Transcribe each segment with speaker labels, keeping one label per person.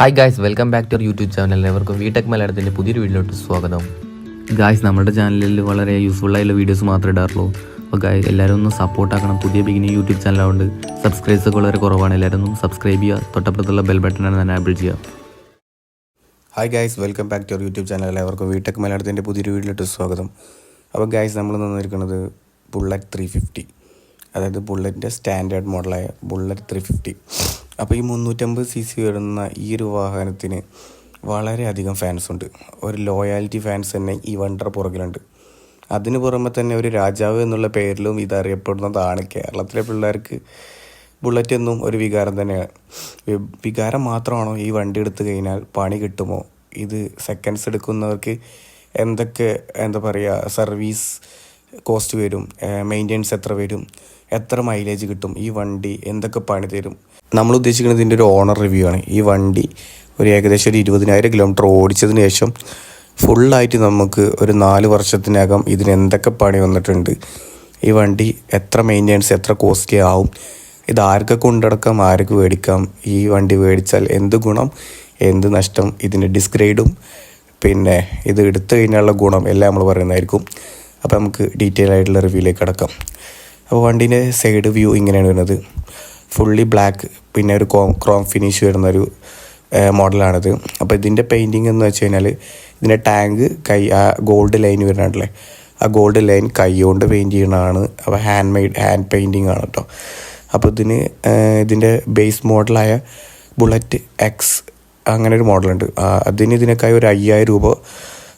Speaker 1: Hi guys, welcome back to YouTube channel. എല്ലാവർക്കും വീടെക് മലയാളത്തിൻ്റെ പുതിയൊരു വീഡിയോയിലോട്ട് സ്വാഗതം. ഗായ്സ്, നമ്മുടെ ചാനലിൽ വളരെ യൂസ്ഫുൾ ആയിട്ടുള്ള വീഡിയോസ് മാത്രമേ ഇടാറുള്ളൂ. അപ്പോൾ ഗായ്സ്, എല്ലാവരും ഒന്ന് സപ്പോർട്ടാക്കണം. പുതിയ ബിഗിനിങ് യൂട്യൂബ് ചാനലായതുകൊണ്ട് സബ്സ്ക്രൈബേഴ്സൊക്കെ വളരെ കുറവാണ്. എല്ലാവരും ഒന്ന് സബ്സ്ക്രൈബ് ചെയ്യുക, തൊട്ടപ്പുറത്തുള്ള ബെൽ ബട്ടനാണ് എനാബിൾ ചെയ്യുക.
Speaker 2: Hi guys, welcome back to YouTube channel. എല്ലാവർക്കും വീടെക് മലയാളത്തിൻ്റെ പുതിയൊരു വീഡിയോയിലോട്ട് സ്വാഗതം. അപ്പോൾ ഗായ്സ്, നമ്മൾ നിന്നിരിക്കുന്നത് ബുള്ളറ്റ് 350, അതായത് ബുള്ളറ്റിൻ്റെ സ്റ്റാൻഡേർഡ് മോഡലായ ബുള്ളറ്റ് 350. അപ്പോൾ ഈ 350cc വരുന്ന ഈ ഒരു വാഹനത്തിന് വളരെയധികം ഫാൻസ് ഉണ്ട്. ഒരു ലോയാലിറ്റി ഫാൻസ് തന്നെ ഈ വണ്ടിയുടെ പുറകിലുണ്ട്. അതിന് പുറമെ തന്നെ ഒരു രാജാവ് എന്നുള്ള പേരിലും ഇതറിയപ്പെടുന്നതാണ്. കേരളത്തിലെ പിള്ളേർക്ക് ബുള്ളറ്റ് എന്നും ഒരു വികാരം തന്നെയാണ്. വികാരം മാത്രമാണോ ഈ വണ്ടി എടുത്തു കഴിഞ്ഞാൽ പണി കിട്ടുമോ? ഇത് സെക്കൻഡ്സ് എടുക്കുന്നവർക്ക് എന്തൊക്കെ സർവീസ് കോസ്റ്റ് വരും, മെയിൻ്റെനൻസ് എത്ര വരും, എത്ര മൈലേജ് കിട്ടും, ഈ വണ്ടി എന്തൊക്കെ പണി തരും, നമ്മൾ ഉദ്ദേശിക്കുന്നത് ഇതിൻ്റെ ഒരു ഓണർ റിവ്യൂ ആണ്. ഈ വണ്ടി ഏകദേശം ഒരു 20,000 കിലോമീറ്റർ ഓടിച്ചതിന് ശേഷം ഫുള്ളായിട്ട് നമുക്ക് ഒരു 4 വർഷത്തിനകം ഇതിന് എന്തൊക്കെ പണി വന്നിട്ടുണ്ട്, ഈ വണ്ടി എത്ര മെയിൻ്റെനൻസ് എത്ര കോസ്റ്റ്ലി ആവും, ഇത് ആർക്ക് കൊണ്ടടക്കാം, ആർക്ക് മേടിക്കാം, ഈ വണ്ടി മേടിച്ചാൽ എന്ത് ഗുണം എന്ത് നഷ്ടം, ഇതിൻ്റെ ഡിസ്ഗ്രേഡും പിന്നെ ഇത് എടുത്തു കഴിഞ്ഞാലുള്ള ഗുണം എല്ലാം നമ്മൾ പറയുന്നതായിരിക്കും. അപ്പോൾ നമുക്ക് ഡീറ്റെയിൽ ആയിട്ടുള്ള റിവ്യൂയിലേക്ക് കിടക്കാം. അപ്പോൾ വണ്ടീൻ്റെ സൈഡ് വ്യൂ ഇങ്ങനെയാണ് വരുന്നത്. ഫുള്ളി ബ്ലാക്ക്, പിന്നെ ഒരു ക്രോം ഫിനിഷ് വരുന്നൊരു മോഡലാണിത്. അപ്പോൾ ഇതിൻ്റെ പെയിൻറ്റിങ് എന്ന് വെച്ച് കഴിഞ്ഞാൽ ഇതിൻ്റെ ടാങ്ക് ആ ഗോൾഡ് ലൈൻ വരുന്നുണ്ടല്ലേ, ആ ഗോൾഡ് ലൈൻ കൈ കൊണ്ട് പെയിൻറ്റ് ചെയ്യണതാണ്. അപ്പോൾ ഹാൻഡ് പെയിൻറ്റിങ് ആണ് കേട്ടോ. അപ്പോൾ ഇതിൻ്റെ ബേസ് മോഡലായ ബുള്ളറ്റ് എക്സ് അങ്ങനെ ഒരു മോഡലുണ്ട്. ഇതിനേക്കായി ഒരു 5,000 രൂപ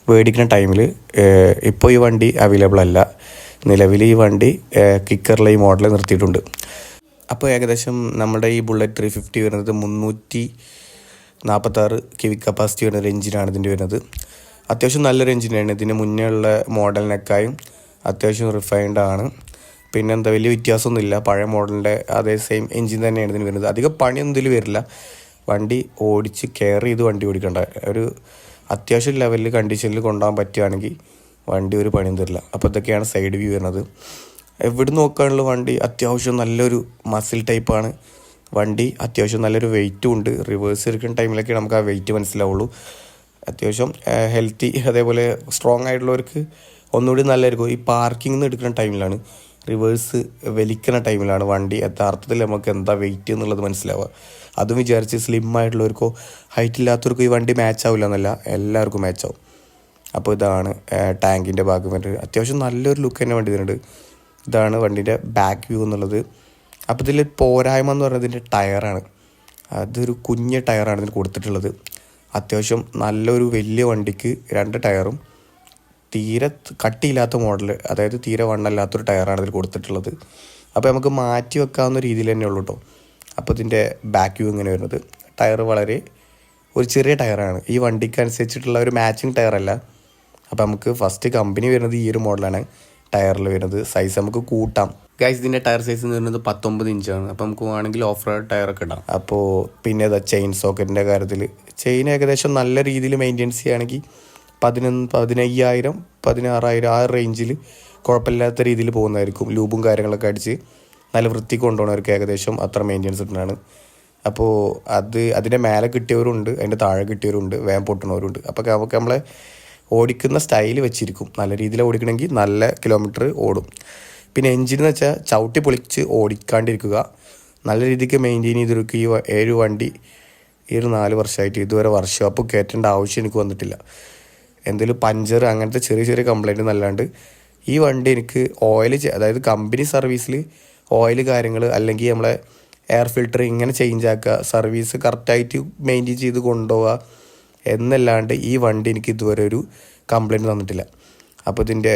Speaker 2: മേടിക്കുന്ന ടൈമിൽ ഇപ്പോൾ ഈ വണ്ടി അവൈലബിൾ അല്ല. നിലവിൽ ഈ വണ്ടി കിക്കറിലെ ഈ മോഡൽ നിർത്തിയിട്ടുണ്ട്. അപ്പോൾ ഏകദേശം നമ്മുടെ ഈ ബുള്ളറ്റ് 350 വരുന്നത് 346 kW കപ്പാസിറ്റി വരുന്ന ഒരു എഞ്ചിനാണ് ഇതിൻ്റെ വരുന്നത്. അത്യാവശ്യം നല്ലൊരു എഞ്ചിനാണ്. ഇതിന് മുന്നേ ഉള്ള മോഡലിനേക്കാളും അത്യാവശ്യം റിഫൈൻഡ് ആണ്. പിന്നെ വലിയ വ്യത്യാസമൊന്നുമില്ല. പഴയ മോഡലിൻ്റെ അതേ സെയിം എഞ്ചിൻ തന്നെയാണ് ഇതിന് വരുന്നത്. അധികം പണിയൊന്നും ഇതിൽ വരില്ല. വണ്ടി ഓടിച്ച് കെയർ ചെയ്ത് വണ്ടി ഓടിക്കേണ്ട ഒരു അത്യാവശ്യം ലെവലിൽ കണ്ടീഷനിൽ കൊണ്ടുപോകാൻ പറ്റുകയാണെങ്കിൽ വണ്ടി ഒരു പണിയും തരില്ല. അപ്പോൾ ഇതൊക്കെയാണ് സൈഡ് വ്യൂ വരുന്നത്. എവിടെ നോക്കാനുള്ള വണ്ടി അത്യാവശ്യം നല്ലൊരു മസിൽ ടൈപ്പാണ്. വണ്ടി അത്യാവശ്യം നല്ലൊരു വെയിറ്റും ഉണ്ട്. റിവേഴ്സ് എടുക്കുന്ന ടൈമിലൊക്കെ നമുക്ക് ആ വെയിറ്റ് മനസ്സിലാവുള്ളൂ. അത്യാവശ്യം ഹെൽത്തി, അതേപോലെ സ്ട്രോങ് ആയിട്ടുള്ളവർക്ക് ഒന്നുകൂടി നല്ലതായിരിക്കും. ഈ പാർക്കിംഗ് നിന്ന് എടുക്കുന്ന ടൈമിലാണ്, റിവേഴ്സ് വലിക്കുന്ന ടൈമിലാണ് വണ്ടി യഥാർത്ഥത്തിൽ നമുക്ക് എന്താ വെയിറ്റ് എന്നുള്ളത് മനസ്സിലാവുക. അതും വിചാരിച്ച് സ്ലിം ആയിട്ടുള്ളവർക്കോ ഹൈറ്റ് ഇല്ലാത്തവർക്കോ ഈ വണ്ടി മാച്ച് ആവില്ല എന്നല്ല, എല്ലാവർക്കും മാച്ച് ആവും. അപ്പോൾ ഇതാണ് ടാങ്കിൻ്റെ ഭാഗം വരുന്നത്. അത്യാവശ്യം നല്ലൊരു ലുക്ക് തന്നെ വണ്ടി ഇതിനുണ്ട്. ഇതാണ് വണ്ടീൻ്റെ ബാക്ക് വ്യൂ എന്നുള്ളത്. അപ്പോൾ ഇതിൽ പോരായ്മ എന്ന് പറയുന്നത് ഇതിൻ്റെ ടയറാണ്. അതൊരു കുഞ്ഞ് ടയറാണ് ഇതിന് കൊടുത്തിട്ടുള്ളത്. അത്യാവശ്യം നല്ലൊരു വലിയ വണ്ടിക്ക് 2 ടയറും തീരെ കട്ടിയില്ലാത്ത മോഡൽ, അതായത് തീരെ വണ്ണല്ലാത്തൊരു ടയറാണ് ഇതിൽ കൊടുത്തിട്ടുള്ളത്. അപ്പോൾ നമുക്ക് മാറ്റി വെക്കാവുന്ന രീതിയിൽ തന്നെ ഉള്ളൂ കേട്ടോ. അപ്പോൾ ഇതിൻ്റെ ബാക്ക് വ്യൂ ഇങ്ങനെ വരുന്നത്. ടയർ വളരെ ഒരു ചെറിയ ടയറാണ്. ഈ വണ്ടിക്ക് അനുസരിച്ചിട്ടുള്ള ഒരു മാച്ചിങ് ടയറല്ല. അപ്പോൾ നമുക്ക് ഫസ്റ്റ് കമ്പനി വരുന്നത് ഈ ഒരു മോഡലാണ് ടയറിൽ വരുന്നത്. സൈസ് നമുക്ക് കൂട്ടാം. ഗൈസ്, ഇതിൻ്റെ ടയർ സൈസ് എന്ന് പറയുന്നത് 19 ഇഞ്ചാണ്. അപ്പോൾ നമുക്ക് വേണമെങ്കിൽ ഓഫ് റോഡ് ടയറൊക്കെ ഇടാം. അപ്പോൾ പിന്നെ ചെയിൻ സോക്കറ്റിൻ്റെ കാര്യത്തിൽ ചെയിൻ ഏകദേശം നല്ല രീതിയിൽ മെയിൻ്റെനൻസ് ചെയ്യുകയാണെങ്കിൽ 15,000 16,000 ആ റേഞ്ചിൽ കുഴപ്പമില്ലാത്ത രീതിയിൽ പോകുന്നതായിരിക്കും. ലൂബും കാര്യങ്ങളൊക്കെ അടിച്ച് നല്ല വൃത്തി കൊണ്ടുപോകണവർക്ക് ഏകദേശം അത്ര മെയിൻ്റെനൻസ് ഇടുന്നതാണ്. അപ്പോൾ അതിൻ്റെ മേലെ കിട്ടിയവരുണ്ട്, അതിൻ്റെ താഴെ കിട്ടിയവരുണ്ട്, വേഗം പൊട്ടുന്നവരുണ്ട്. അപ്പോൾ നമുക്ക് നമ്മളെ ഓടിക്കുന്ന സ്റ്റൈൽ വെച്ചിരിക്കും. നല്ല രീതിയിൽ ഓടിക്കണമെങ്കിൽ നല്ല കിലോമീറ്റർ ഓടും. പിന്നെ എഞ്ചിൻ എന്ന് വെച്ചാൽ ചവിട്ടി പൊളിച്ച് ഓടിക്കാണ്ടിരിക്കുക, നല്ല രീതിക്ക് മെയിൻറ്റെയിൻ ചെയ്തിരിക്കുക. ഈ വണ്ടി ഈ ഒരു 4 വർഷമായിട്ട് ഇതുവരെ വർക്ക്ഷോപ്പ് കയറ്റേണ്ട ആവശ്യം എനിക്ക് വന്നിട്ടില്ല. എന്തെങ്കിലും പഞ്ചർ അങ്ങനത്തെ ചെറിയ ചെറിയ കംപ്ലൈൻറ്റ് എന്നല്ലാണ്ട് ഈ വണ്ടി എനിക്ക് അതായത് കമ്പനി സർവീസിൽ ഓയിൽ കാര്യങ്ങൾ അല്ലെങ്കിൽ നമ്മളെ എയർ ഫിൽറ്റർ ഇങ്ങനെ ചേഞ്ച് ആക്കുക, സർവീസ് കറക്റ്റായിട്ട് മെയിൻറ്റെയിൻ ചെയ്ത് കൊണ്ടുപോവുക എന്നല്ലാണ്ട് ഈ വണ്ടി എനിക്ക് ഇതുവരെ ഒരു കംപ്ലൈൻറ്റ് തന്നിട്ടില്ല. അപ്പോൾ ഇതിൻ്റെ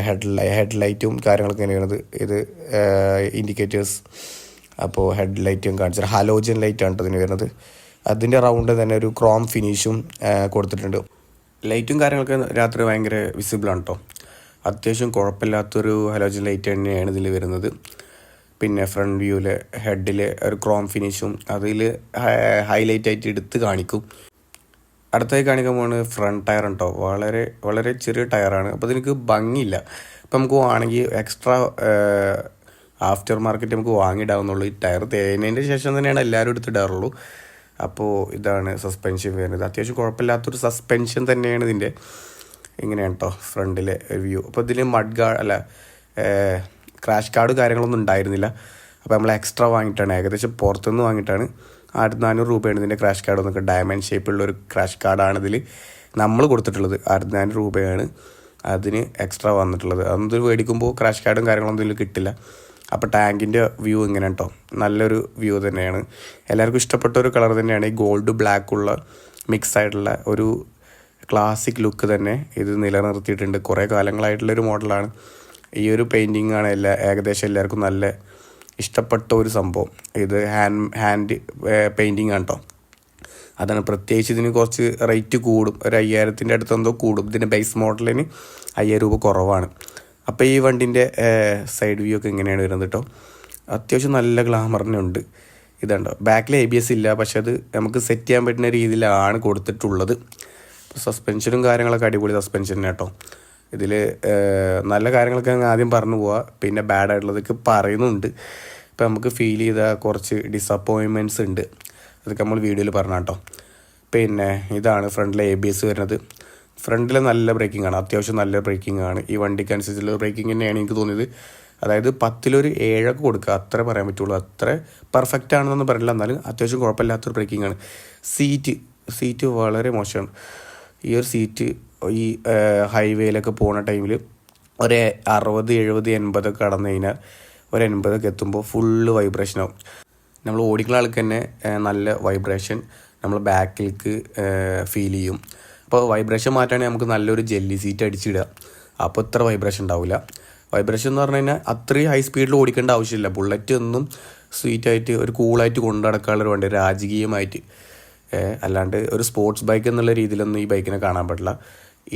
Speaker 2: ഹെഡ് ലൈറ്റും കാര്യങ്ങളൊക്കെ എങ്ങനെയാണത്, ഇത് ഇൻഡിക്കേറ്റേഴ്സ്, അപ്പോൾ ഹെഡ് ലൈറ്റും കാണിച്ചാൽ ഹലോജൻ ലൈറ്റാണ് ഇതിന് വരുന്നത്. അതിൻ്റെ റൗണ്ട് തന്നെ ഒരു ക്രോം ഫിനിഷും കൊടുത്തിട്ടുണ്ട്. ലൈറ്റും കാര്യങ്ങളൊക്കെ രാത്രി ഭയങ്കര വിസിബിളാണ് കേട്ടോ. അത്യാവശ്യം കുഴപ്പമില്ലാത്തൊരു ഹലോജൻ ലൈറ്റ് തന്നെയാണ് ഇതിൽ വരുന്നത്. പിന്നെ ഫ്രണ്ട് വ്യൂവിൽ ഹെഡിൽ ഒരു ക്രോം ഫിനിഷും അതിൽ ഹൈലൈറ്റ് ആയിട്ട് എടുത്ത് കാണിക്കും. അടുത്തായി കാണിക്കാൻ പോകുന്നത് ഫ്രണ്ട് ടയർ കേട്ടോ. വളരെ വളരെ ചെറിയ ടയറാണ്. അപ്പോൾ അതെനിക്ക് ഭംഗിയില്ല. അപ്പോൾ നമുക്ക് വേണമെങ്കിൽ എക്സ്ട്രാ ആഫ്റ്റർ മാർക്കറ്റ് നമുക്ക് വാങ്ങിയിടാവുന്നുള്ളൂ. ഈ ടയർ തേഞ്ഞതിൻ്റെ ശേഷം തന്നെയാണ് എല്ലാവരും എടുത്തിടാറുള്ളൂ. അപ്പോൾ ഇതാണ് സസ്പെൻഷൻ വരുന്നത്. അത്യാവശ്യം കുഴപ്പമില്ലാത്തൊരു സസ്പെൻഷൻ തന്നെയാണ് ഇതിൻ്റെ. ഇങ്ങനെയാണ് കേട്ടോ ഫ്രണ്ടിലെ വ്യൂ. അപ്പോൾ ഇതിൽ ക്രാഷ് കാർഡ് കാര്യങ്ങളൊന്നും ഉണ്ടായിരുന്നില്ല. അപ്പോൾ നമ്മൾ എക്സ്ട്രാ വാങ്ങിയിട്ടാണ്, ഏകദേശം പുറത്തുനിന്ന് വാങ്ങിയിട്ടാണ്. 1400 രൂപയാണ് ഇതിൻ്റെ ക്രാഷ് കാർഡ് വന്നിട്ട്. ഡയമണ്ട് ഷേപ്പുള്ളൊരു ക്രാഷ് കാർഡാണ് ഇതിൽ നമ്മൾ കൊടുത്തിട്ടുള്ളത്. 1400 രൂപയാണ് അതിന് എക്സ്ട്രാ വന്നിട്ടുള്ളത്. അതൊന്നും മേടിക്കുമ്പോൾ ക്രാഷ് കാർഡും കാര്യങ്ങളൊന്നും ഇതിൽ കിട്ടില്ല. അപ്പോൾ ടാങ്കിൻ്റെ വ്യൂ ഇങ്ങനെ കേട്ടോ, നല്ലൊരു വ്യൂ തന്നെയാണ്. എല്ലാവർക്കും ഇഷ്ടപ്പെട്ട ഒരു കളർ തന്നെയാണ്. ഈ ഗോൾഡ് ബ്ലാക്കുള്ള മിക്സ് ആയിട്ടുള്ള ഒരു ക്ലാസിക് ലുക്ക് തന്നെ ഇത് നിലനിർത്തിയിട്ടുണ്ട്. കുറേ കാലങ്ങളായിട്ടുള്ളൊരു മോഡലാണ്. ഈ ഒരു പെയിൻറ്റിങ്ങാണ് ഏകദേശം എല്ലാവർക്കും നല്ല ഇഷ്ടപ്പെട്ട ഒരു സംഭവം. ഇത് ഹാൻഡ് പെയിൻറ്റിങ് ആണ് കേട്ടോ. അതാണ് പ്രത്യേകിച്ച് ഇതിന് കുറച്ച് റേറ്റ് കൂടും, ഒരു 5000-ൻ്റെ അടുത്തെന്തോ കൂടും. ഇതിൻ്റെ ബേസ് മോഡലിന് 5000 രൂപ കുറവാണ്. അപ്പോൾ ഈ വണ്ടിൻ്റെ സൈഡ് വ്യൂ ഒക്കെ ഇങ്ങനെയാണ് വരുന്നത് കേട്ടോ. അത്യാവശ്യം നല്ല ഗ്ലാമറിനുണ്ട്. ഇതുണ്ടോ, ബാക്കിൽ ABS ഇല്ല, പക്ഷെ അത് നമുക്ക് സെറ്റ് ചെയ്യാൻ പറ്റുന്ന രീതിയിലാണ് കൊടുത്തിട്ടുള്ളത്. സസ്പെൻഷനും കാര്യങ്ങളൊക്കെ അടിപൊളി സസ്പെൻഷൻ കേട്ടോ. ഇതിൽ നല്ല കാര്യങ്ങളൊക്കെ അങ്ങ് ആദ്യം പറഞ്ഞു പോവുക, പിന്നെ ബാഡ് ആയിട്ടുള്ളതൊക്കെ പറയുന്നുണ്ട്. ഇപ്പോൾ നമുക്ക് ഫീൽ ചെയ്ത കുറച്ച് ഡിസപ്പോയിൻമെൻറ്റ്സ് ഉണ്ട്, അതൊക്കെ നമ്മൾ വീഡിയോയിൽ പറഞ്ഞ കേട്ടോ. പിന്നെ ഇതാണ് ഫ്രണ്ടിലെ ABS വരുന്നത്. ഫ്രണ്ടിൽ നല്ല ബ്രേക്കിംഗ് ആണ്, അത്യാവശ്യം നല്ല ബ്രേക്കിംഗ് ആണ്. ഈ വണ്ടിക്ക് അനുസരിച്ചുള്ള ബ്രേക്കിംഗ് തന്നെയാണ് എനിക്ക് തോന്നിയത്. അതായത് 10-ൽ 7 കൊടുക്കുക, അത്ര പറയാൻ പറ്റുള്ളൂ. അത്ര പെർഫെക്റ്റ് ആണെന്നൊന്നും പറയില്ല, എന്നാലും അത്യാവശ്യം കുഴപ്പമില്ലാത്തൊരു ബ്രേക്കിംഗ് ആണ്. സീറ്റ് വളരെ മോശമാണ്. ഈ ഒരു സീറ്റ് ഈ ഹൈവേയിലൊക്കെ പോകുന്ന ടൈമിൽ ഒരു 60, 70, 80 കടന്നു കഴിഞ്ഞാൽ ഒരു 80 എത്തുമ്പോൾ ഫുള്ള് വൈബ്രേഷനാവും. നമ്മൾ ഓടിക്കുന്ന ആൾക്ക് തന്നെ നല്ല വൈബ്രേഷൻ നമ്മൾ ബാക്കിലേക്ക് ഫീൽ ചെയ്യും. അപ്പോൾ വൈബ്രേഷൻ മാറ്റാണെങ്കിൽ നമുക്ക് നല്ലൊരു ജെല്ലി സീറ്റ് അടിച്ചിടുക, അപ്പോൾ ഇത്ര വൈബ്രേഷൻ ഉണ്ടാവില്ല. വൈബ്രേഷൻ എന്ന് പറഞ്ഞു കഴിഞ്ഞാൽ അത്രയും ഹൈ സ്പീഡിൽ ഓടിക്കേണ്ട ആവശ്യമില്ല. ബുള്ളറ്റ് ഒന്നും സ്വീറ്റായിട്ട് ഒരു കൂളായിട്ട് കൊണ്ടു നടക്കാനുള്ളൊരു വണ്ടി, രാജകീയമായിട്ട്. അല്ലാണ്ട് ഒരു സ്പോർട്സ് ബൈക്ക് എന്നുള്ള രീതിയിലൊന്നും ഈ ബൈക്കിനെ കാണാൻ പറ്റില്ല.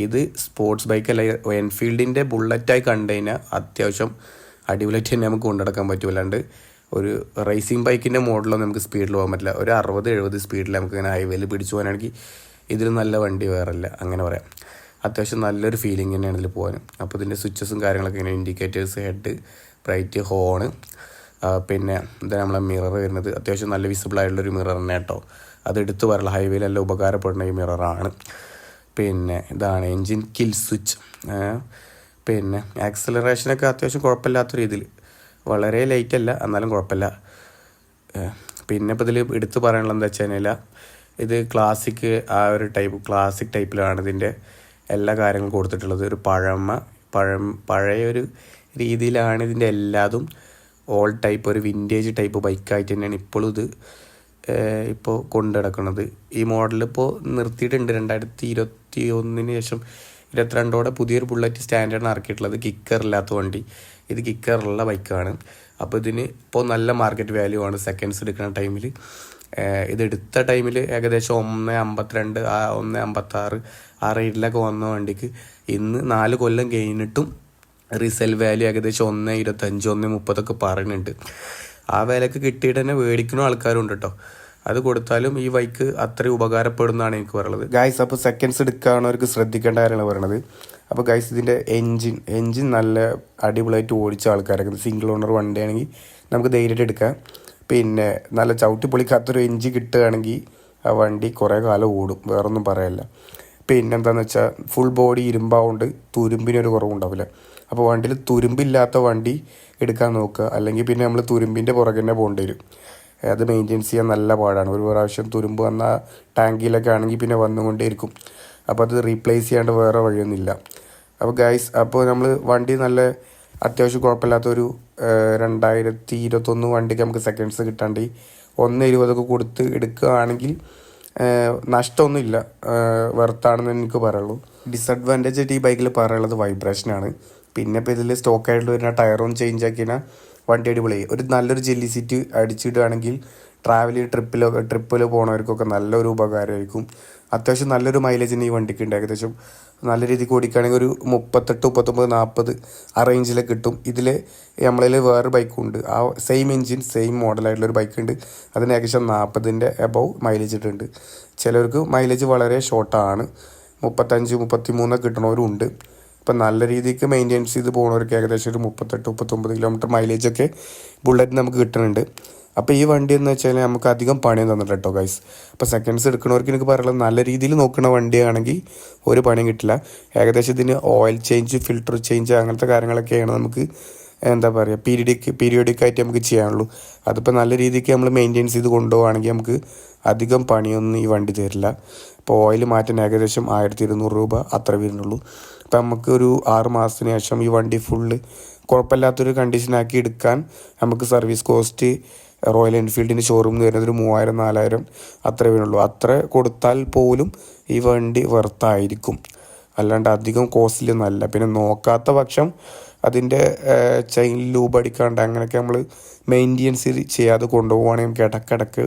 Speaker 2: ഇത് സ്പോർട്സ് ബൈക്കല്ല, എൻഫീൽഡിൻ്റെ ബുള്ളറ്റായി കണ്ടു കഴിഞ്ഞാൽ അത്യാവശ്യം അടിപൊളിയായിട്ട് തന്നെ നമുക്ക് കൊണ്ടുനടക്കാൻ പറ്റും. അല്ലാണ്ട് ഒരു റേസിംഗ് ബൈക്കിൻ്റെ മോഡലൊന്നും നമുക്ക് സ്പീഡിൽ പോകാൻ പറ്റില്ല. ഒരു 60, 70 സ്പീഡിൽ നമുക്ക് ഇങ്ങനെ ഹൈവേയിൽ പിടിച്ചു പോകാനാണെങ്കിൽ ഇതിൽ നല്ല വണ്ടി വേറല്ല, അങ്ങനെ പറയാം. അത്യാവശ്യം നല്ലൊരു ഫീലിംഗ് തന്നെയാണ് ഇതിൽ പോകാനും. അപ്പോൾ ഇതിൻ്റെ സ്വിച്ചസും കാര്യങ്ങളൊക്കെ ഇങ്ങനെ ഇൻഡിക്കേറ്റേഴ്സ്, ഹെഡ്, ബ്രൈറ്റ്, ഹോണ്, പിന്നെ ഇത് നമ്മളെ മിറർ വരുന്നത് അത്യാവശ്യം നല്ല വിസിബിൾ ആയിട്ടുള്ളൊരു മിറർ തന്നെ കേട്ടോ. അത് എടുത്ത് പറയാനുള്ള ഹൈവേയിലെല്ലാം ഉപകാരപ്പെടുന്ന ഈ മിററാണ്. പിന്നെ ഇതാണ് എൻജിൻ കിൽ സ്വിച്ച്. പിന്നെ ആക്സലറേഷനൊക്കെ അത്യാവശ്യം കുഴപ്പമില്ലാത്ത രീതിയിൽ, വളരെ ലൈറ്റ് അല്ല എന്നാലും കുഴപ്പമില്ല. പിന്നെ ഇപ്പോൾ ഇതിൽ എടുത്ത് പറയാനുള്ളത് എന്താ വെച്ച് കഴിഞ്ഞാൽ ഇത് ക്ലാസിക് ആ ഒരു ക്ലാസിക് ടൈപ്പിലാണ് ഇതിൻ്റെ എല്ലാ കാര്യങ്ങളും കൊടുത്തിട്ടുള്ളത്. ഒരു പഴയൊരു രീതിയിലാണ് ഇതിൻ്റെ എല്ലാതും. ഓൾഡ് ടൈപ്പ്, ഒരു വിൻറ്റേജ് ടൈപ്പ് ബൈക്കായിട്ട് തന്നെയാണ് ഇപ്പോഴും ഇത് ഇപ്പോൾ കൊണ്ടു നടക്കുന്നത്. ഈ മോഡൽ ഇപ്പോൾ നിർത്തിയിട്ടുണ്ട്. 2021 ശേഷം 22 പുതിയൊരു ബുള്ളറ്റ് സ്റ്റാൻഡേർഡിന് ഇറക്കിയിട്ടുള്ളത്. കിക്കറില്ലാത്ത വണ്ടി, ഇത് കിക്കറുള്ള ബൈക്കാണ്. അപ്പോൾ ഇതിന് ഇപ്പോൾ നല്ല മാർക്കറ്റ് വാല്യൂ ആണ് സെക്കൻഡ്സ് എടുക്കുന്ന ടൈമിൽ. ഇതെടുത്ത ടൈമിൽ ഏകദേശം 1.52, 1.56 ആ റേറ്റിലൊക്കെ വന്ന വണ്ടിക്ക് ഇന്ന് 4 കൊല്ലം കഴിഞ്ഞിട്ടും റീസെയിൽ വാല്യൂ ഏകദേശം 1.25, 1.30 പറയുന്നുണ്ട്. ആ വിലക്ക് കിട്ടിയിട്ട് തന്നെ മേടിക്കുന്ന ആൾക്കാരുണ്ട് കേട്ടോ. അത് കൊടുത്താലും ഈ ബൈക്ക് അത്രയും ഉപകാരപ്പെടുന്നതാണ് എനിക്ക് പറയുന്നത്. ഗൈസ്, അപ്പോൾ സെക്കൻഡ്സ് എടുക്കുകയാണവർക്ക് ശ്രദ്ധിക്കേണ്ട കാര്യങ്ങൾ പറയണത്. അപ്പോൾ ഗൈസ്, ഇതിൻ്റെ എൻജിൻ നല്ല അടിപൊളിയായിട്ട് ഓടിച്ച ആൾക്കാരൊക്കെ, സിംഗിൾ ഓണർ വണ്ടിയാണെങ്കിൽ നമുക്ക് ധൈര്യമായിട്ട് എടുക്കാം. പിന്നെ നല്ല ചവിട്ടി പൊളിക്കാത്തൊരു എൻജിൻ കിട്ടുകയാണെങ്കിൽ ആ വണ്ടി കുറേ കാലം ഓടും, വേറൊന്നും പറയാനില്ല. പിന്നെന്താണെന്ന് വെച്ചാൽ ഫുൾ ബോഡി ഇരുമ്പാവുകൊണ്ട് തുരുമ്പിനൊരു കുറവുണ്ടാവില്ല. അപ്പോൾ വണ്ടിയിൽ തുരുമ്പില്ലാത്ത വണ്ടി എടുക്കാൻ നോക്കുക, അല്ലെങ്കിൽ പിന്നെ നമ്മൾ തുരുമ്പിൻ്റെ പുറകെ തന്നെ പോകേണ്ടി വരും. അത് മെയിൻറ്റെയിൻസ് ചെയ്യാൻ നല്ല പാടാണ്. ഒരു പ്രാവശ്യം തുരുമ്പ് വന്ന ടാങ്കിലൊക്കെ ആണെങ്കിൽ പിന്നെ വന്നുകൊണ്ടേയിരിക്കും. അപ്പോൾ അത് റീപ്ലേസ് ചെയ്യാണ്ട് വേറെ വഴിയൊന്നുമില്ല. അപ്പോൾ ഗൈസ്, അപ്പോൾ നമ്മൾ വണ്ടി നല്ല അത്യാവശ്യം കുഴപ്പമില്ലാത്തൊരു 2021 വണ്ടിക്ക് നമുക്ക് സെക്കൻഡ്സ് കിട്ടാണ്ട് 1.20 കൊടുത്ത് എടുക്കുകയാണെങ്കിൽ നഷ്ടമൊന്നുമില്ല, വെർത്താണെന്ന് എനിക്ക് പറയുള്ളൂ. ഡിസഡ്വാൻറ്റേജ് ആയിട്ട് ഈ ബൈക്കിൽ പറയാനുള്ളത് വൈബ്രേഷനാണ്. പിന്നെ ഇപ്പോൾ ഇതിൽ സ്റ്റോക്കായിട്ട് വരുന്ന ടയറൊന്നും ചേഞ്ച് ആക്കിയാൽ വണ്ടി അടിപൊളി. ഒരു നല്ലൊരു ജെല്ലി സീറ്റ് അടിച്ചിടുകയാണെങ്കിൽ ട്രിപ്പിൽ പോകണവർക്കൊക്കെ നല്ലൊരു ഉപകാരമായിരിക്കും. അത്യാവശ്യം നല്ലൊരു മൈലേജിന് ഈ വണ്ടിക്ക് ഉണ്ട്. ഏകദേശം നല്ല രീതിക്ക് ഓടിക്കുകയാണെങ്കിൽ ഒരു 38, 39, 40 ആ റേഞ്ചിലൊക്കെ കിട്ടും. ഇതിൽ നമ്മളിൽ വേറൊരു ബൈക്കുണ്ട്, ആ സെയിം എൻജിൻ സെയിം മോഡലായിട്ടുള്ളൊരു ബൈക്കുണ്ട്. അതിന് ഏകദേശം 40ൻ്റെ എബവ് മൈലേജ് ഇട്ടുണ്ട്. ചിലർക്ക് മൈലേജ് വളരെ ഷോർട്ടാണ്, 35, 33 കിട്ടണവരും ഉണ്ട്. ഇപ്പം നല്ല രീതിക്ക് മെയിൻറ്റെയിൻസ് ചെയ്ത് പോകുന്നവർക്ക് ഏകദേശം ഒരു 38, 39 കിലോമീറ്റർ മൈലേജൊക്കെ ബുള്ളറ്റിന് നമുക്ക് കിട്ടുന്നുണ്ട്. അപ്പോൾ ഈ വണ്ടി എന്ന് വെച്ചാൽ നമുക്ക് അധികം പണിയും തന്നിട്ട് കേട്ടോ ഗൈസ്. അപ്പോൾ സെക്കൻഡ്സ് എടുക്കുന്നവർക്ക് എനിക്ക് പറയുന്നത് നല്ല രീതിയിൽ നോക്കുന്ന വണ്ടിയാണെങ്കിൽ ഒരു പണിയും കിട്ടില്ല. ഏകദേശം ഇതിന് ഓയിൽ ചേഞ്ച്, ഫിൽറ്റർ ചേഞ്ച് അങ്ങനത്തെ കാര്യങ്ങളൊക്കെയാണ് നമുക്ക് എന്താ പറയുക പീരിയോഡിക്കായിട്ട് നമുക്ക് ചെയ്യാനുള്ളൂ. അതിപ്പോൾ നല്ല രീതിക്ക് നമ്മൾ മെയിൻറ്റെയിൻസ് ചെയ്ത് കൊണ്ടുപോവുകയാണെങ്കിൽ നമുക്ക് അധികം പണിയൊന്നും ഈ വണ്ടി തരില്ല. അപ്പോൾ ഓയിൽ മാറ്റാൻ ഏകദേശം 1200 രൂപ അത്ര വരുന്നുള്ളൂ. അപ്പോൾ നമുക്ക് ഒരു 6 മാസത്തിന് ശേഷം ഈ വണ്ടി ഫുള്ള് കുഴപ്പമില്ലാത്തൊരു കണ്ടീഷനാക്കി എടുക്കാൻ നമുക്ക് സർവീസ് കോസ്റ്റ് റോയൽ എൻഫീൽഡിൻ്റെ ഷോറൂമിൽ വരുന്നത് ഒരു 3000-4000 അത്ര വരുന്നുള്ളൂ. അത്ര കൊടുത്താൽ പോലും ഈ വണ്ടി വെർത്തായിരിക്കും, അല്ലാണ്ട് അധികം കോസ്റ്റ്ലി ഒന്നുമല്ല. പിന്നെ നോക്കാത്ത പക്ഷം അതിൻ്റെ ചെയിൻ ലൂബ് അടിക്കാണ്ട് അങ്ങനെയൊക്കെ നമ്മൾ മെയിൻ്റെനൻസ് ചെയ്യാതെ കൊണ്ടുപോകുകയാണെങ്കിൽ നമുക്ക് ഇടയ്ക്കിടയ്ക്ക്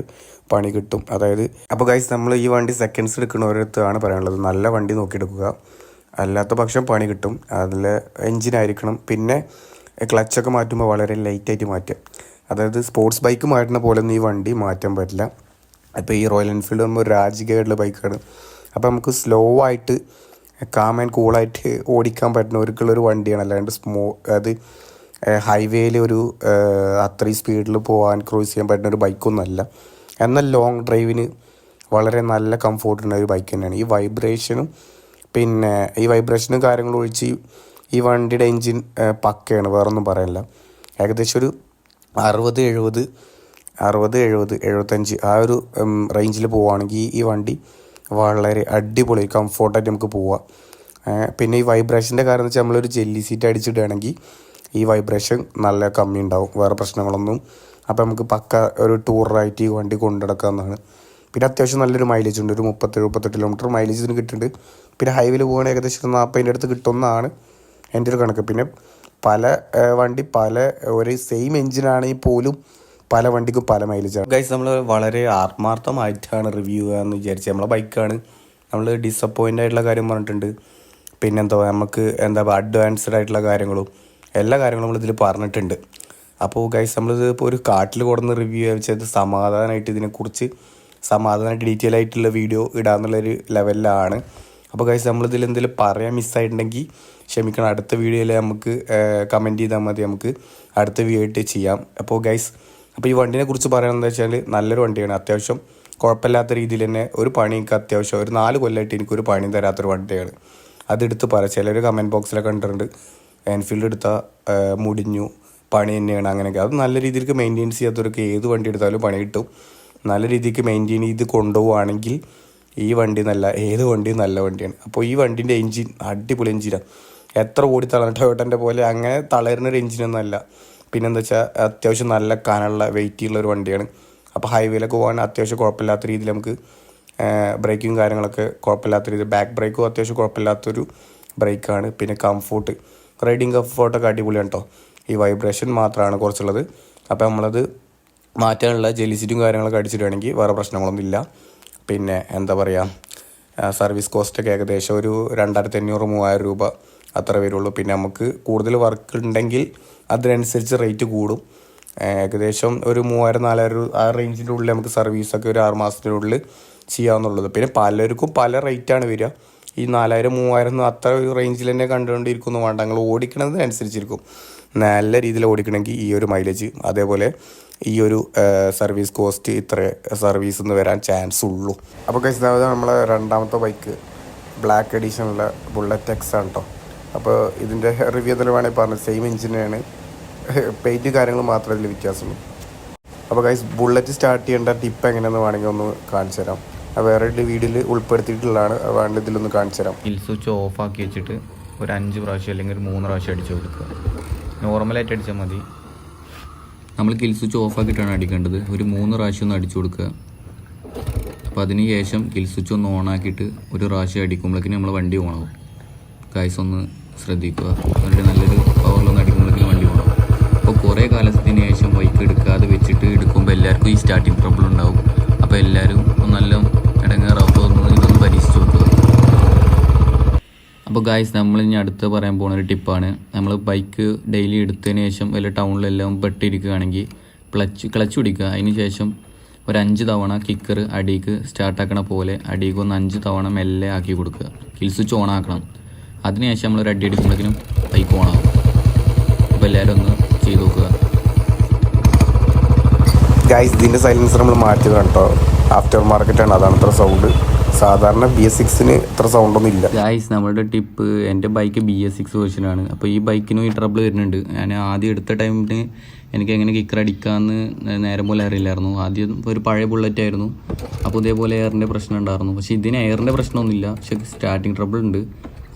Speaker 2: പണി കിട്ടും. അതായത് അപ്പോൾ ഗൈസ് നമ്മൾ ഈ വണ്ടി സെക്കൻഡ്സ് എടുക്കുന്നവരടുത്താണ് പറയാനുള്ളത്, നല്ല വണ്ടി നോക്കിയെടുക്കുക, അല്ലാത്ത പക്ഷം പണി കിട്ടും. അതിൽ എൻജിനായിരിക്കണം. പിന്നെ ക്ലച്ചൊക്കെ മാറ്റുമ്പോൾ വളരെ ലൈറ്റായിട്ട് മാറ്റുക. അതായത് സ്പോർട്സ് ബൈക്ക് മാറ്റുന്ന പോലെ ഒന്നും ഈ വണ്ടി മാറ്റാൻ പറ്റില്ല. അപ്പോൾ ഈ റോയൽ എൻഫീൽഡ് പറയുമ്പോൾ ഒരു രാജികമായിട്ടുള്ള ബൈക്കാണ്. അപ്പോൾ നമുക്ക് സ്ലോ ആയിട്ട് കാം ആൻഡ് കൂളായിട്ട് ഓടിക്കാൻ പറ്റുന്നവർക്കുള്ളൊരു വണ്ടിയാണ്. അല്ലാണ്ട് അത് ഹൈവേയിൽ ഒരു അത്രയും സ്പീഡിൽ പോകാൻ ക്രൂസ് ചെയ്യാൻ പറ്റുന്ന ഒരു ബൈക്കൊന്നുമല്ല. എന്നാൽ ലോങ് ഡ്രൈവിന് വളരെ നല്ല കംഫോർട്ടുള്ള ഒരു ബൈക്ക് തന്നെയാണ്. ഈ വൈബ്രേഷനും പിന്നെ ഈ വൈബ്രേഷനും കാര്യങ്ങളും ഒഴിച്ച് ഈ വണ്ടിയുടെ എൻജിൻ പക്കയാണ്, വേറൊന്നും പറയാനില്ല. ഏകദേശം ഒരു 60-70 75 ആ ഒരു റേഞ്ചിൽ പോവുകയാണെങ്കിൽ ഈ വണ്ടി വളരെ അടിപൊളി കംഫോർട്ടായിട്ട് നമുക്ക് പോവാം. പിന്നെ ഈ വൈബ്രേഷൻ്റെ കാരണം വെച്ചാൽ നമ്മളൊരു ജെല്ലി സീറ്റ് അടിച്ചിടുകയാണെങ്കിൽ ഈ വൈബ്രേഷൻ നല്ല കമ്മി ഉണ്ടാവും, വേറെ പ്രശ്നങ്ങളൊന്നും. അപ്പോൾ നമുക്ക് പക്ക ഒരു ടൂറായിട്ട് ഈ വണ്ടി കൊണ്ടുനടക്കാവുന്നതാണ്. പിന്നെ അത്യാവശ്യം നല്ലൊരു മൈലേജ് ഉണ്ട്, ഒരു 37-38 കിലോമീറ്റർ മൈലേജ് ഇതിന് കിട്ടുന്നുണ്ട്. പിന്നെ ഹൈവേയിൽ പോകുകയാണെങ്കിൽ ഏകദേശം 40 അടുത്ത് കിട്ടുമെന്നാണ് എൻ്റെ ഒരു കണക്ക്. പിന്നെ പല ഒരു സെയിം എഞ്ചിനാണെങ്കിൽ പോലും പല വണ്ടിക്കും പല മൈലേജാണ്. ഗൈസ് നമ്മൾ വളരെ ആത്മാർത്ഥമായിട്ടാണ് റിവ്യൂ ചെയ്യാമെന്ന് വിചാരിച്ചത്. നമ്മളെ ബൈക്കാണ്, നമ്മൾ ഡിസപ്പോയിൻ്റ് ആയിട്ടുള്ള കാര്യം പറഞ്ഞിട്ടുണ്ട്. പിന്നെന്താ നമുക്ക് അഡ്വാൻസ്ഡ് ആയിട്ടുള്ള കാര്യങ്ങളും എല്ലാ കാര്യങ്ങളും നമ്മളിതിൽ പറഞ്ഞിട്ടുണ്ട്. അപ്പോൾ ഗൈസ് നമ്മളിത് ഇപ്പോൾ ഒരു കാട്ടിൽ കൊടുന്ന് റിവ്യൂ വെച്ചത് സമാധാനമായിട്ട് ഇതിനെക്കുറിച്ച് സമാധാനമായിട്ട് ഡീറ്റെയിൽ ആയിട്ടുള്ള വീഡിയോ ഇടാമെന്നുള്ളൊരു ലെവലിലാണ്. അപ്പോൾ ഗൈസ് നമ്മളിതിൽ എന്തെങ്കിലും പറയാൻ മിസ്സായിട്ടുണ്ടെങ്കിൽ ക്ഷമിക്കണം. അടുത്ത വീഡിയോയിൽ നമുക്ക് കമൻറ്റ് ചെയ്താൽ മതി, നമുക്ക് അടുത്ത വീഡിയോ ആയിട്ട് ചെയ്യാം. അപ്പോൾ ഗൈസ് അപ്പോൾ ഈ വണ്ടിനെ കുറിച്ച് പറയുകയെന്ന് വെച്ചാൽ നല്ലൊരു വണ്ടിയാണ്. അത്യാവശ്യം കുഴപ്പമില്ലാത്ത രീതിയിൽ തന്നെ ഒരു പണി എനിക്ക് അത്യാവശ്യം ഒരു 4 കൊല്ലമായിട്ട് എനിക്കൊരു പണി തരാത്തൊരു വണ്ടിയാണ്. അതെടുത്ത് പറയാം. ചിലർ കമൻറ്റ് ബോക്സിലൊക്കെ കണ്ടിട്ടുണ്ട് എൻഫീൽഡ് എടുത്താൽ മുടിഞ്ഞു, പണി തന്നെയാണ് അങ്ങനെയൊക്കെ. അത് നല്ല രീതിക്ക് മെയിൻറ്റെയിൻസ് ചെയ്യാത്തവർക്ക് ഏത് വണ്ടി എടുത്താലും പണി കിട്ടും. നല്ല രീതിക്ക് മെയിൻറ്റെയിൻ ചെയ്ത് കൊണ്ടുപോവുകയാണെങ്കിൽ ഈ വണ്ടി ഏത് വണ്ടിയും നല്ല വണ്ടിയാണ്. അപ്പോൾ ഈ വണ്ടീൻ്റെ എൻജിൻ അടിപൊളി എൻജിനാണ്. എത്ര ഓടി തളർന്ന ടൊയോട്ടൻ്റെ പോലെ അങ്ങനെ തളരുന്നൊരു എൻജിനൊന്നുമല്ല. പിന്നെന്താ വെച്ചാൽ അത്യാവശ്യം നല്ല കനമുള്ള വെയിറ്റുള്ളൊരു വണ്ടിയാണ്. അപ്പോൾ ഹൈവേയിലൊക്കെ പോകാൻ അത്യാവശ്യം കുഴപ്പമില്ലാത്ത രീതിയിൽ നമുക്ക് ബ്രേക്കും കാര്യങ്ങളൊക്കെ കുഴപ്പമില്ലാത്ത രീതിയിൽ, ബാക്ക് ബ്രേക്കും അത്യാവശ്യം കുഴപ്പമില്ലാത്തൊരു ബ്രേക്കാണ്. പിന്നെ കംഫോർട്ട്, റൈഡിങ് കംഫോർട്ടൊക്കെ അടിപൊളിയാണ് കേട്ടോ. ഈ വൈബ്രേഷൻ മാത്രമാണ് കുറച്ചുള്ളത്. അപ്പോൾ നമ്മളത് മാറ്റാനുള്ള ജെല്ലി സീറ്റും കാര്യങ്ങളൊക്കെ അടിച്ചിടുകയാണെങ്കിൽ വേറെ പ്രശ്നങ്ങളൊന്നുമില്ല. പിന്നെ എന്താ പറയുക, സർവീസ് കോസ്റ്റൊക്കെ ഏകദേശം ഒരു 2500-3000 രൂപ അത്ര വരുള്ളൂ. പിന്നെ നമുക്ക് കൂടുതൽ വർക്ക് ഉണ്ടെങ്കിൽ അതിനനുസരിച്ച് റേറ്റ് കൂടും. ഏകദേശം ഒരു 3000-4000 ആ റേഞ്ചിൻ്റെ ഉള്ളിൽ നമുക്ക് സർവീസൊക്കെ ഒരു 6 മാസത്തിനുള്ളിൽ ചെയ്യാവുന്നുള്ളത്. പിന്നെ പലർക്കും പല റേറ്റാണ് വരിക. ഈ 4000-3000 അത്ര ഒരു റേഞ്ചിൽ തന്നെ കണ്ടുകൊണ്ടിരിക്കുന്നു വേണ്ട, നിങ്ങൾ ഓടിക്കുന്നതിനനുസരിച്ചിരിക്കും. നല്ല രീതിയിൽ ഓടിക്കണമെങ്കിൽ ഈ ഒരു മൈലേജ്, അതേപോലെ ഈ ഒരു സർവീസ് കോസ്റ്റ് ഇത്ര സർവീസ് എന്ന് വരാൻ ചാൻസ് ഉള്ളൂ. അപ്പോൾ ഗൈസ് ഇതായത് നമ്മളെ രണ്ടാമത്തെ ബൈക്ക് ബ്ലാക്ക് എഡീഷനുള്ള ബുള്ളറ്റ് എക്സ് ആണ് കേട്ടോ. അപ്പോൾ ഇതിൻ്റെ റിവ്യൂ തന്നെ വേണമെങ്കിൽ പറഞ്ഞത് സെയിം എഞ്ചിനാണ്, പെയിൻറ്റ് കാര്യങ്ങൾ മാത്രമേ ഇതിൽ വ്യത്യാസമുള്ളൂ. അപ്പോൾ ഗൈസ് ബുള്ളറ്റ് സ്റ്റാർട്ട് ചെയ്യേണ്ട ടിപ്പ് എങ്ങനെയെന്ന് വേണമെങ്കിൽ ഒന്ന് കാണിച്ചു തരാം. വേറെ വീഡിയോയിൽ ഉൾപ്പെടുത്തിയിട്ടുള്ളതാണ്, വേണ്ട ഇതിലൊന്ന് കാണിച്ചു തരാം.
Speaker 1: കിൽ സ്വിച്ച് ഓഫ് ആക്കി വെച്ചിട്ട് ഒരു 5 പ്രാവശ്യം അല്ലെങ്കിൽ ഒരു 3 പ്രാവശ്യം അടിച്ചു കൊടുക്കുക. നോർമലായിട്ട് അടിച്ചാൽ മതി. നമ്മൾ കിൽ സ്വിച്ച് ഓഫ് ആക്കിയിട്ടാണ് അടിക്കേണ്ടത്. ഒരു 3 പ്രാവശ്യം ഒന്ന് അടിച്ചു കൊടുക്കുക. അപ്പോൾ അതിന് ശേഷം കിൽ സ്വിച്ച് ഒന്ന് ഓൺ ആക്കിയിട്ട് ഒരു പ്രാവശ്യം അടിക്കുമ്പോഴേക്കും നമ്മൾ വണ്ടി ഓണാവും. ഗൈസ് ഒന്ന് ശ്രദ്ധിക്കുക, അവരുടെ നല്ലൊരു പവറിലൊന്ന് അടിക്കുമ്പോഴേക്കും വണ്ടി ഓണാവും. അപ്പോൾ കുറേ കാലത്തിന് ശേഷം ബൈക്ക് എടുക്കാതെ വെച്ചിട്ട് എടുക്കുമ്പോൾ എല്ലാവർക്കും ഈ സ്റ്റാർട്ടിങ് ട്രബിൾ ഉണ്ടാവും. അപ്പോൾ എല്ലാവരും നല്ല ഇടങ്ങേറാവുമ്പോൾ ഇതൊന്ന് പരീക്ഷിച്ച് നോക്കുക. അപ്പോൾ ഗായ്സ് നമ്മൾ ഇനി അടുത്ത് പറയാൻ പോകുന്ന ഒരു ടിപ്പാണ്. നമ്മൾ ബൈക്ക് ഡെയിലി എടുത്തതിന് ശേഷം വല്ല ടൗണിലെല്ലാം പെട്ടിരിക്കുകയാണെങ്കിൽ ക്ലച്ച് പിടിക്കുക. അതിന് ശേഷം ഒരു 5 തവണ കിക്കർ അടിക്ക് സ്റ്റാർട്ടാക്കണ പോലെ അടിക്ക് ഒന്ന് 5 തവണ മെല്ലെ ആക്കി കൊടുക്കുക. കിൽ സ്വിച്ച് ഓൺ ആക്കണം. അതിനുശേഷം നമ്മൾ ഒരു അടി അടിക്കുമ്പോഴേക്കും ബൈക്ക് ഓണാകും. അപ്പോൾ എല്ലാവരും ഒന്ന് ചെയ്ത് നോക്കുക.
Speaker 2: ഗൈസ് ഇതിൻ്റെ സൈലൻസർ നമ്മൾ മാറ്റിയത് കേട്ടോ, ആഫ്റ്റർ മാർക്കറ്റാണ്, അതാണ് ഇത്ര സൗണ്ട്. സാധാരണ BS6-ന് ഇത്ര സൗണ്ടൊന്നും ഇല്ല.
Speaker 1: ഗായ്സ് നമ്മുടെ ടിപ്പ്, എൻ്റെ ബൈക്ക് BS6 വേർഷനാണ്. അപ്പോൾ ഈ ബൈക്കിനും ഈ ട്രബിൾ വരുന്നുണ്ട്. ഞാൻ ആദ്യം എടുത്ത ടൈമിന് എനിക്ക് എങ്ങനെ കിക്കർ അടിക്കാമെന്ന് നേരം പോലെ അറിയില്ലായിരുന്നു. ആദ്യം ഒരു പഴയ ബുള്ളറ്റ് ആയിരുന്നു. അപ്പോൾ ഇതേപോലെ എയറിൻ്റെ പ്രശ്നം ഉണ്ടായിരുന്നു. പക്ഷേ ഇതിന് എയറിൻ്റെ പ്രശ്നമൊന്നുമില്ല, പക്ഷേ സ്റ്റാർട്ടിങ് ട്രബിൾ ഉണ്ട്.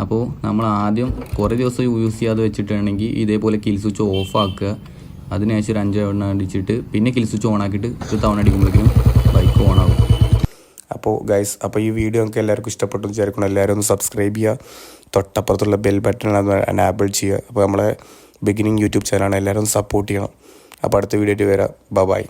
Speaker 1: അപ്പോൾ നമ്മൾ ആദ്യം കുറേ ദിവസം യൂസ് ചെയ്യാതെ വെച്ചിട്ടാണെങ്കിൽ ഇതേപോലെ കിൽ സ്വിച്ച് ഓഫ് ആക്കുക. അതിനുശേഷം ഒരു 5 എണ്ണം അടിച്ചിട്ട് പിന്നെ കിൽ സ്വിച്ച് ഓൺ ആക്കിയിട്ട് ഒരു തവണ അടിക്കുമ്പോഴേക്കും ബൈക്ക് ഓൺ ആകും.
Speaker 2: അപ്പോൾ ഗൈസ്, അപ്പോൾ ഈ വീഡിയോ നമുക്ക് എല്ലാവർക്കും ഇഷ്ടപ്പെട്ടു വിചാരിക്കണം. എല്ലാവരും ഒന്ന് സബ്സ്ക്രൈബ് ചെയ്യുക, തൊട്ടപ്പുറത്തുള്ള ബെൽ ബട്ടൺ അത് എനാബിൾ ചെയ്യുക. അപ്പോൾ നമ്മളെ ബിഗിനിങ് യൂട്യൂബ് ചാനലാണ്, എല്ലാവരും സപ്പോർട്ട് ചെയ്യണം. അപ്പോൾ അടുത്ത വീഡിയോ ആയിട്ട് വരാം. ബൈ.